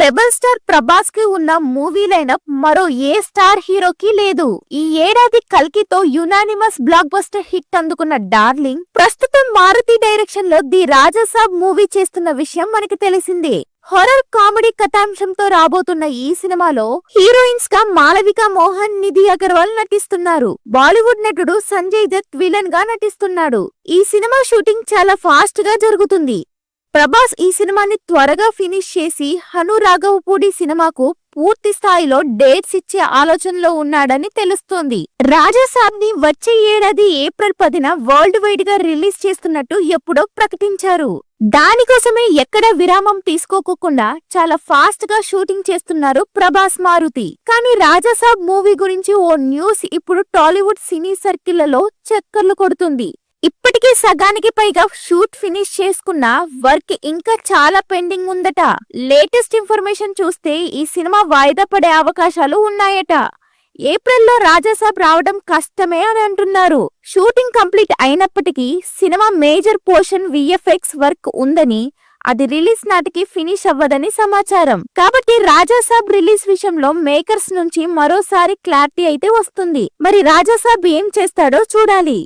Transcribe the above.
Rebel star Prabhas కి ఉన్న movie lineup మరో ఏ స్టార్ హీరోకి లేదు. ఈ ఏడాది కల్కితో యునానిమస్ బ్లాక్ బస్టర్ హిట్ అందుకున్న డార్లింగ్ ప్రస్తుతం మారుతి డైరెక్షన్ లో ది రాజాసాబ్ మూవీ చేస్తున్న విషయం మనకి తెలిసిందే. హారర్ కామెడీ కథాంశంతో రాబోతున్న ఈ సినిమాలో హీరోయిన్స్ గా మాళవిక మోహన్, నిధి అగర్వాల్ నటిస్తున్నారు. బాలీవుడ్ నటుడు సంజయ్ దత్ విలన్ గా నటిస్తున్నాడు. ఈ సినిమా షూటింగ్ చాలా ఫాస్ట్ గా జరుగుతుంది. ప్రభాస్ ఈ సినిమాని త్వరగా ఫినిష్ చేసి హను రాఘవపూడి సినిమాకు పూర్తి స్థాయిలో డేట్స్ ఇచ్చే ఆలోచనలో ఉన్నాడని తెలుస్తోంది. రాజాసాబ్ ని వచ్చే ఏడాది ఏప్రిల్ 10న వరల్డ్ వైడ్ గా రిలీజ్ చేస్తున్నట్టు ఎప్పుడో ప్రకటించారు. దానికోసమే ఎక్కడా విరామం తీసుకోకుండా చాలా ఫాస్ట్ గా షూటింగ్ చేస్తున్నారు ప్రభాస్, మారుతి. కానీ రాజాసాబ్ మూవీ గురించి ఓ న్యూస్ ఇప్పుడు టాలీవుడ్ సినీ సర్కిళ్లలో చక్కర్లు కొడుతుంది. ఇప్పటికే సగానికి పైగా షూట్ ఫినిష్ చేసుకున్న వర్క్ ఇంకా చాలా పెండింగ్ ఉందట. లేటెస్ట్ ఇన్ఫర్మేషన్ చూస్తే ఈ సినిమా వాయిదా పడే అవకాశాలు ఉన్నాయట. ఏప్రిల్లో రాజాసాబ్ రావడం కష్టమే అని అంటున్నారు. షూటింగ్ కంప్లీట్ అయినప్పటికీ cinema major portion VFX work ఉందని, అది రిలీజ్ నాటికి ఫినిష్ అవ్వదని సమాచారం. కాబట్టి రాజాసాబ్ రిలీజ్ విషయంలో మేకర్స్ నుంచి మరోసారి క్లారిటీ అయితే వస్తుంది. మరి రాజాసాబ్ ఏం చేస్తాడో చూడాలి.